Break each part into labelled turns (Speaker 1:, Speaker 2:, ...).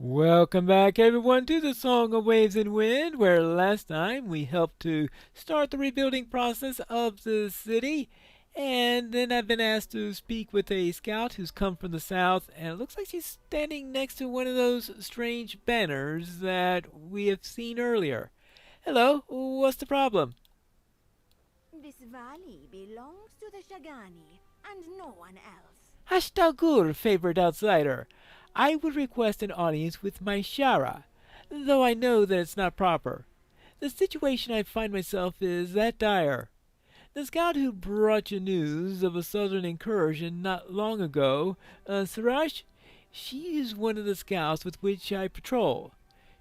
Speaker 1: Welcome back, everyone, to the Song of Waves and Wind, where last time we helped to start the rebuilding process of the city. And then I've been asked to speak with a scout who's come from the south, and it looks like she's standing next to one of those strange banners that we have seen earlier. Hello, what's the problem?
Speaker 2: This valley belongs to the Shagani and no one else.
Speaker 1: Hashtagur, favored outsider. I would request an audience with my Shara, though I know that it's not proper. The situation I find myself is that dire. The scout who brought you news of a southern incursion not long ago, Sarash, she is one of the scouts with which I patrol.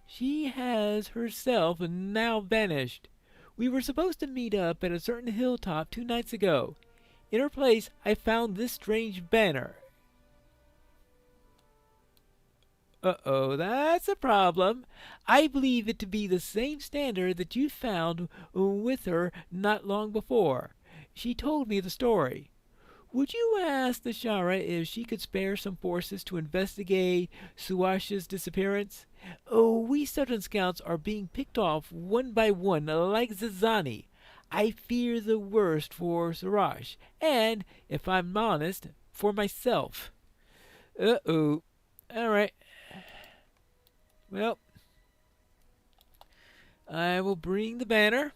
Speaker 1: She has herself now vanished. We were supposed to meet up at a certain hilltop 2 nights ago. In her place, I found this strange banner. Uh-oh, that's a problem. I believe it to be the same standard that you found with her not long before. She told me the story. Would you ask the Shara if she could spare some forces to investigate Suash's disappearance? Oh, we Southern Scouts are being picked off one by one like Zazani. I fear the worst for Surash, and, if I'm honest, for myself. Uh-oh. All right. Well, I will bring the banner.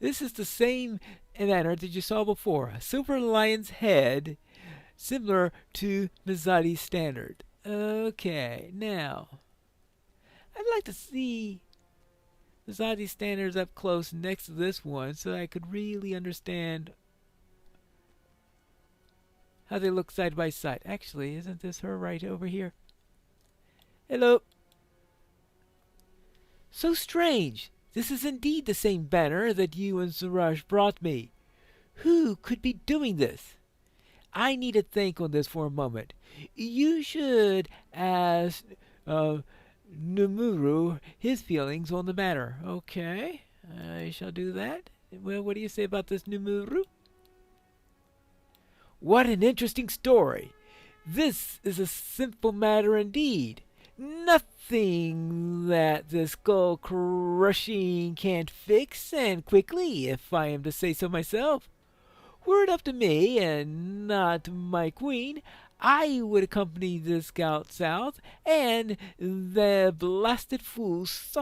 Speaker 1: This is the same banner that you saw before, a silver lion's head, similar to Mizadi's standard. Okay, now, I'd like to see Mizadi's standards up close next to this one so I could really understand how they look side by side. Actually, isn't this her right over here? Hello. So strange. This is indeed the same banner that you and Suraj brought me. Who could be doing this? I need to think on this for a moment. You should ask Numuru his feelings on the matter. Okay, I shall do that. Well, what do you say about this, Numuru? What an interesting story. This is a simple matter indeed. Nothing that the skull crushing can't fix, and quickly, if I am to say so myself. Were it up to me, and not my queen, I would accompany the scout south, and the blasted fools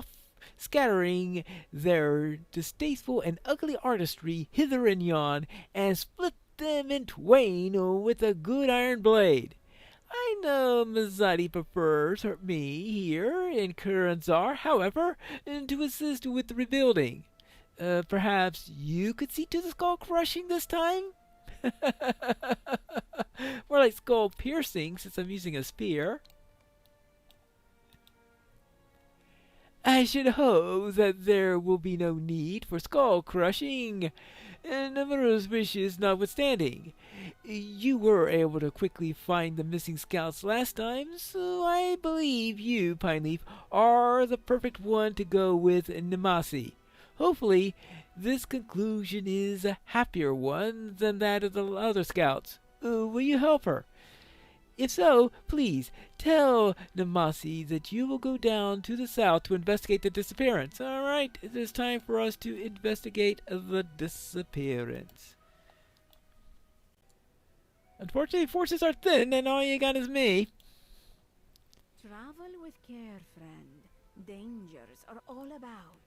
Speaker 1: scattering their distasteful and ugly artistry hither and yon, and split them in twain with a good iron blade. I know Mizadi prefers me here in Kuranzar, however, to assist with the rebuilding. Perhaps you could see to the skull crushing this time? More like skull piercing, since I'm using a spear. I should hope that there will be no need for skull crushing, numerous wishes notwithstanding. You were able to quickly find the missing scouts last time, so I believe you, Pineleaf, are the perfect one to go with Nimasi. Hopefully, this conclusion is a happier one than that of the other scouts. Will you help her? If so, please tell Namasi that you will go down to the south to investigate the disappearance. All right, it is time for us to investigate the disappearance. Unfortunately, forces are thin, and all you got is me.
Speaker 2: Travel with care, friend. Dangers are all about.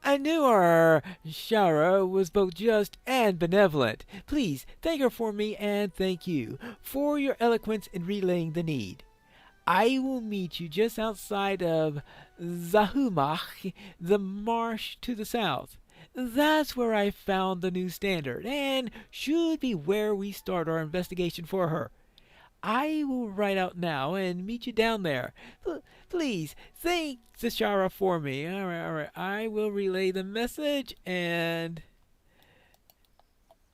Speaker 1: I knew our Shara was both just and benevolent. Please thank her for me, and thank you for your eloquence in relaying the need. I will meet you just outside of Zahumach, the marsh to the south. That's where I found the new standard, and should be where we start our investigation for her. I will ride out now and meet you down there. Please thank Zashara for me. All right. I will relay the message, and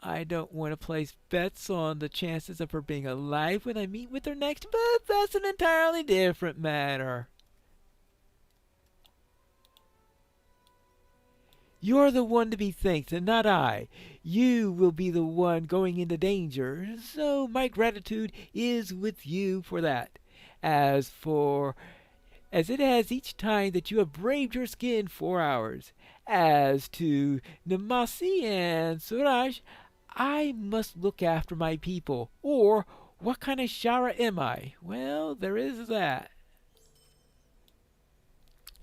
Speaker 1: I don't want to place bets on the chances of her being alive when I meet with her next, but that's an entirely different matter. You're the one to be thanked, and not I. You will be the one going into danger, so my gratitude is with you for that. as for as it has each time that you have braved your skin 4 hours. As to Namasi and Suraj, I must look after my people. Or what kind of Shara am I? Well, there is that.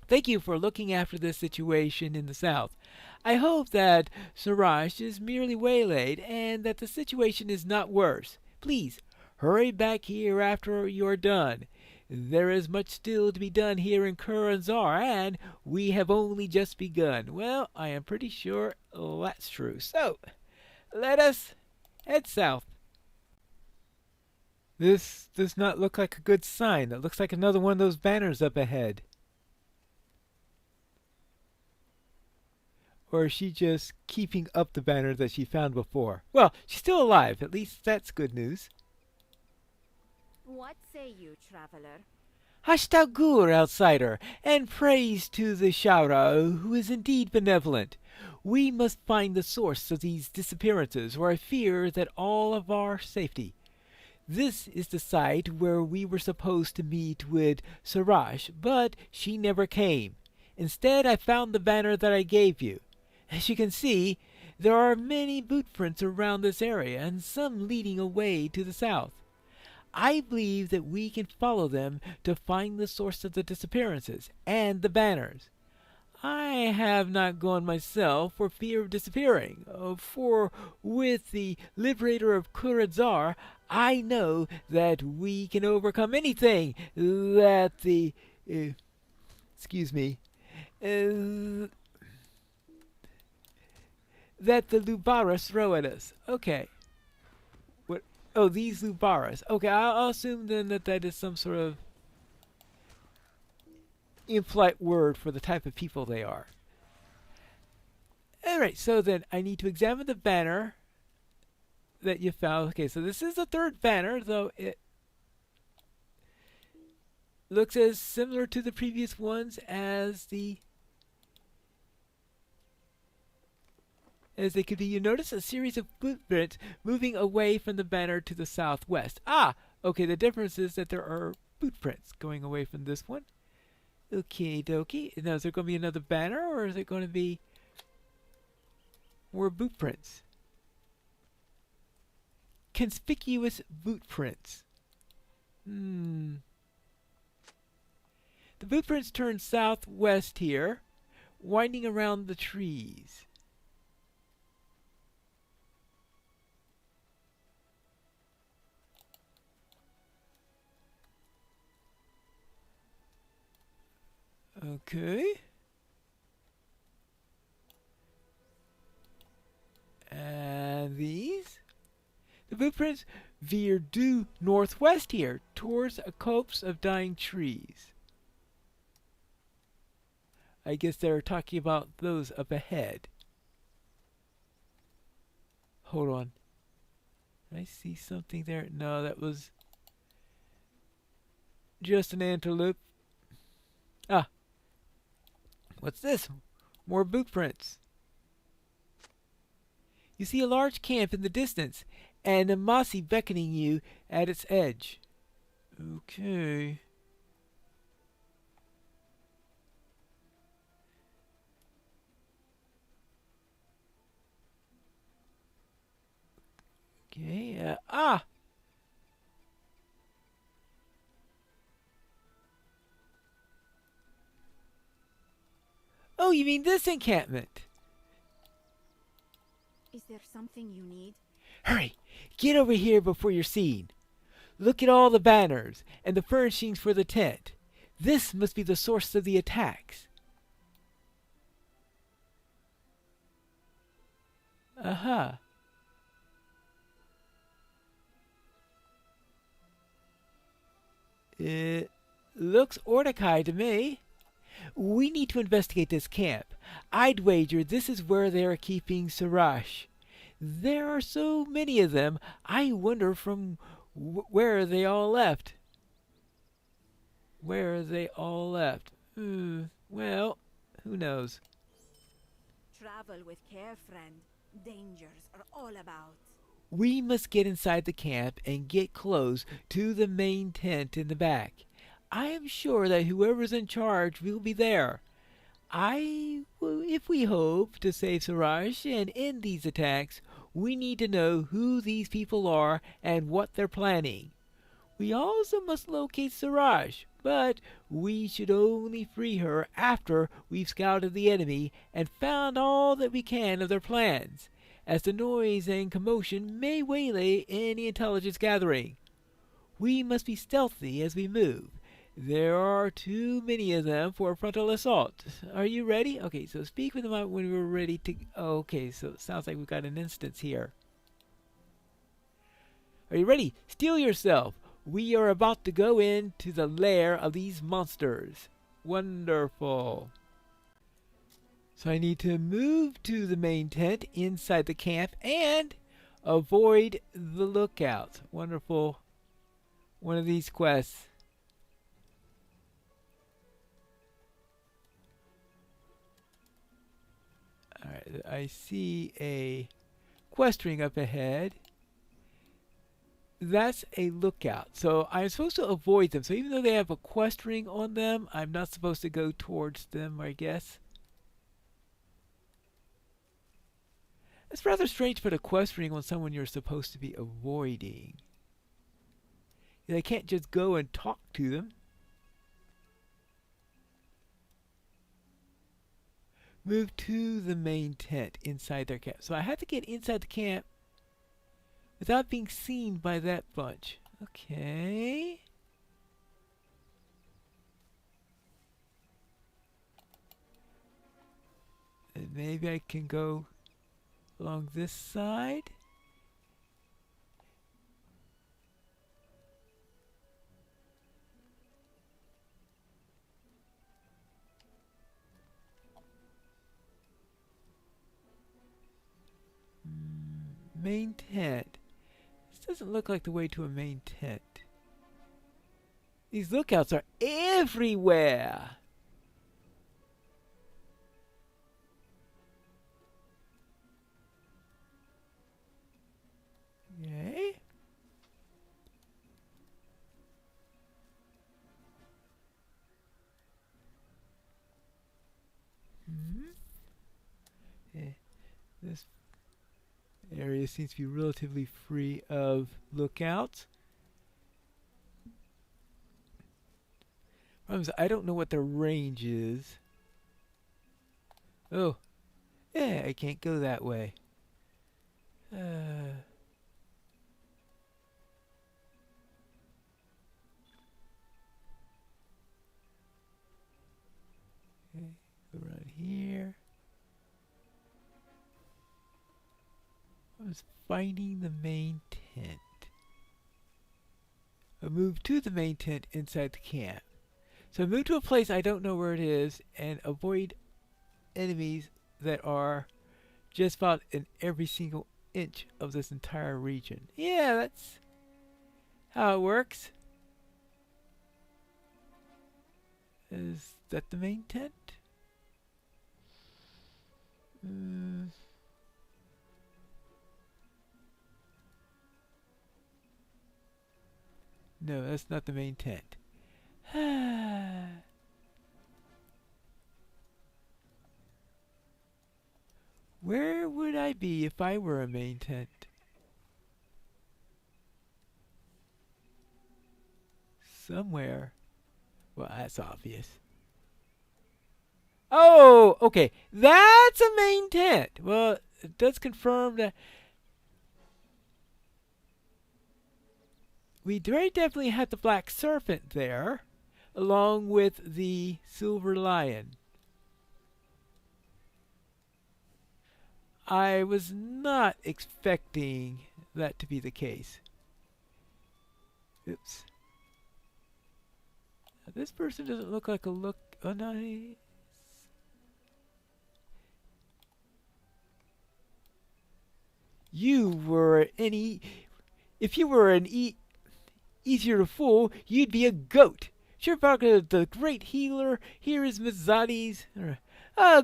Speaker 1: Thank you for looking after this situation in the south. I hope that Suraj is merely waylaid and that the situation is not worse. Please, hurry back here after you're done. There is much still to be done here in Kuranzar, and we have only just begun. Well, I am pretty sure that's true. So, let us head south. This does not look like a good sign. It looks like another one of those banners up ahead. Or is she just keeping up the banner that she found before? Well, she's still alive. At least that's good news.
Speaker 2: What say you, traveler?
Speaker 1: Hashtagur, outsider, and praise to the Shaura, who is indeed benevolent. We must find the source of these disappearances, or I fear that all of our safety. This is the site where we were supposed to meet with Siraj, but she never came. Instead, I found the banner that I gave you. As you can see, there are many boot prints around this area, and some leading away to the south. I believe that we can follow them to find the source of the disappearances and the banners. I have not gone myself for fear of disappearing, for with the liberator of Kuradzar, I know that we can overcome anything that the excuse me that the Lubaras throw at us. Okay. What? Oh, these Lubaras. Okay, I'll assume then that that is some sort of impolite word for the type of people they are. Alright, so then I need to examine the banner that you found. Okay, so this is the third banner, though it looks as similar to the previous ones as they could be. You notice a series of footprints moving away from the banner to the southwest. Ah, okay, the difference is that there are footprints going away from this one. Okay, dokie. Now, is there going to be another banner, or is it going to be more boot prints? Conspicuous boot prints. The boot prints turn southwest here, winding around the trees. Okay. And these? The blueprints veer due northwest here, towards a copse of dying trees. I guess they're talking about those up ahead. Hold on. Did I see something there? No, that was just an antelope. Ah. What's this? More boot prints. You see a large camp in the distance, and a mossy beckoning you at its edge. Okay. Okay, Oh, you mean this encampment?
Speaker 2: Is there something you need?
Speaker 1: Hurry! Get over here before you're seen. Look at all the banners and the furnishings for the tent. This must be the source of the attacks. Aha. It looks Ordekai to me. We need to investigate this camp. I'd wager this is where they are keeping Sarash. There are so many of them, I wonder from where they all left. Where they all left. Well, who knows?
Speaker 2: Travel with care, friend. Dangers are all about.
Speaker 1: We must get inside the camp and get close to the main tent in the back. I am sure that whoever's in charge will be there. If we hope to save Suraj and end these attacks, we need to know who these people are and what they're planning. We also must locate Suraj, but we should only free her after we've scouted the enemy and found all that we can of their plans, as the noise and commotion may waylay any intelligence gathering. We must be stealthy as we move. There are too many of them for a frontal assault. Are you ready? Okay, so speak with them when we're ready to... Okay, so it sounds like we've got an instance here. Are you ready? Steel yourself. We are about to go into the lair of these monsters. Wonderful. So I need to move to the main tent inside the camp and avoid the lookouts. Wonderful. One of these quests. Alright, I see a quest ring up ahead. That's a lookout. So I'm supposed to avoid them. So even though they have a quest ring on them, I'm not supposed to go towards them, I guess. It's rather strange to put a quest ring on someone you're supposed to be avoiding. I can't just go and talk to them. Move to the main tent inside their camp. So I have to get inside the camp without being seen by that bunch. Okay. And maybe I can go along this side. Main tent. This doesn't look like the way to a main tent. These lookouts are everywhere. Okay. This area seems to be relatively free of lookouts. Problem is, I don't know what their range is. Oh, yeah, I can't go that way. Okay, go around here. I was finding the main tent. I moved to the main tent inside the camp. So I moved to a place I don't know where it is and avoid enemies that are just about in every single inch of this entire region. Yeah, that's how it works. Is that the main tent? No, that's not the main tent. Where would I be if I were a main tent? Somewhere. Well, that's obvious. Oh, okay. That's a main tent. Well, it does confirm that we very definitely had the black serpent there, along with the silver lion. I was not expecting that to be the case. Oops. Now, this person doesn't look like a look. Oh, nice. You were any. If you were an easier to fool, you'd be a goat. Shirvaka, the great healer, here is Misadventures.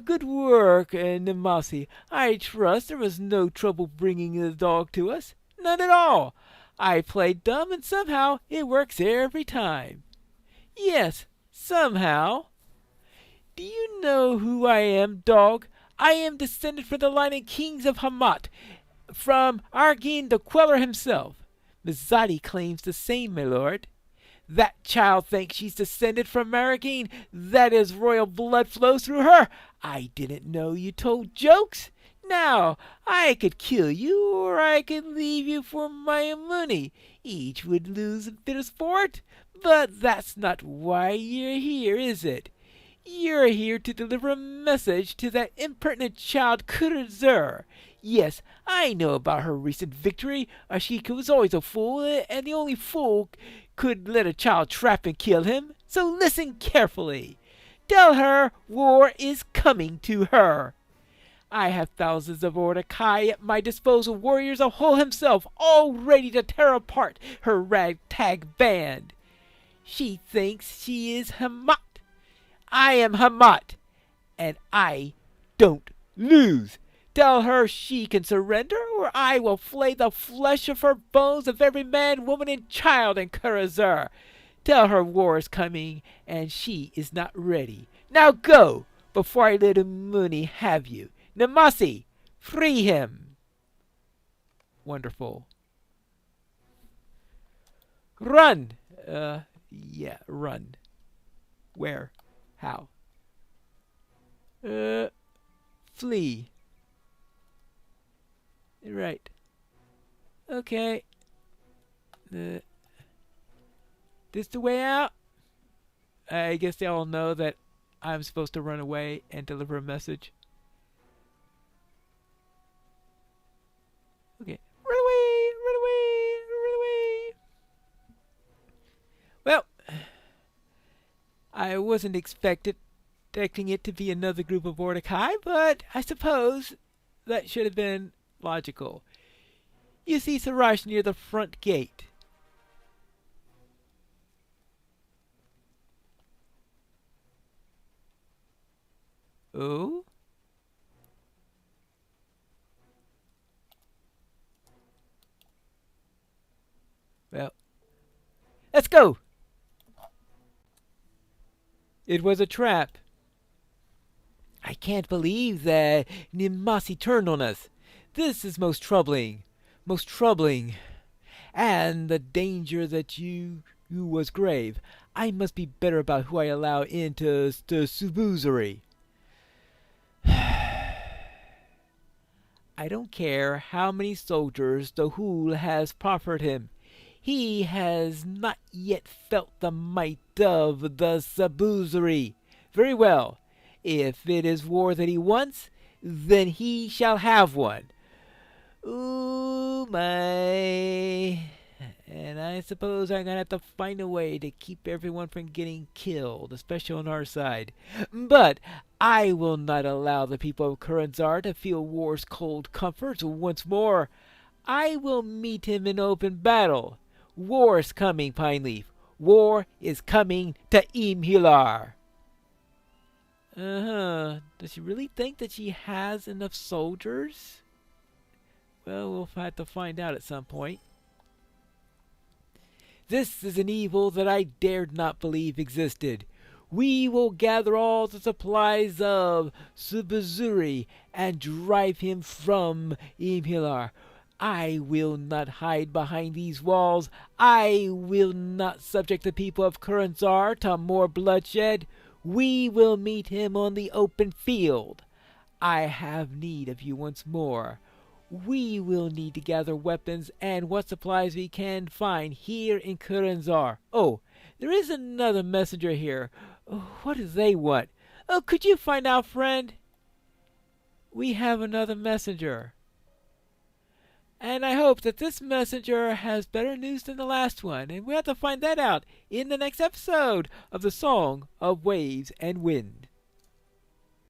Speaker 1: Good work, Nimasi. I trust there was no trouble bringing the dog to us. None at all. I played dumb, and somehow it works every time. Yes, somehow. Do you know who I am, dog? I am descended from the line of kings of Hamat, from Argin the Queller himself. Mizadi claims the same, my lord. That child thinks she's descended from Argin. That is royal blood flows through her. I didn't know you told jokes. Now, I could kill you, or I could leave you for my money. Each would lose a bit of sport. But that's not why you're here, is it? You're here to deliver a message to that impertinent child Kurzur. Yes, I know about her recent victory. Ashika was always a fool, and the only fool could let a child trap and kill him. So listen carefully. Tell her war is coming to her. I have thousands of Mordecai at my disposal, warriors of Hol himself, all ready to tear apart her ragtag band. She thinks she is Hamat. I am Hamat, and I don't lose. Tell her she can surrender, or I will flay the flesh of her bones of every man, woman, and child in Kurazar. Tell her war is coming, and she is not ready. Now go, before I let Umuni have you. Namasi, free him. Wonderful. Run! Yeah, run. Where? How? Flee. Right. Okay. This the way out? I guess they all know that I'm supposed to run away and deliver a message. Okay. Run away! Run away! Run away! Well, I wasn't expecting it to be another group of Mordecai, but I suppose that should have been logical. You see Sarash near the front gate. Oh? Well, let's go! It was a trap. I can't believe that Nimasi turned on us. This is most troubling. Most troubling. And the danger that you was grave. I must be better about who I allow into the Subuzuri. I don't care how many soldiers the Hool has proffered him. He has not yet felt the might of the Subuzuri. Very well. If it is war that he wants, then he shall have one. Ooh, my. And I suppose I'm going to have to find a way to keep everyone from getting killed, especially on our side. But I will not allow the people of Kuranzar to feel war's cold comforts once more. I will meet him in open battle. War is coming, Pine Leaf. War is coming to Imhilar. Does she really think that she has enough soldiers? Well, we'll have to find out at some point. This is an evil that I dared not believe existed. We will gather all the supplies of Subuzuri and drive him from Imhilar. I will not hide behind these walls. I will not subject the people of Kuranzar to more bloodshed. We will meet him on the open field. I have need of you once more. We will need to gather weapons and what supplies we can find here in Kuranzar. Oh, there is another messenger here. What do they want? Oh, could you find out, friend? We have another messenger. And I hope that this messenger has better news than the last one. And we'll have to find that out in the next episode of the Song of Waves and Wind.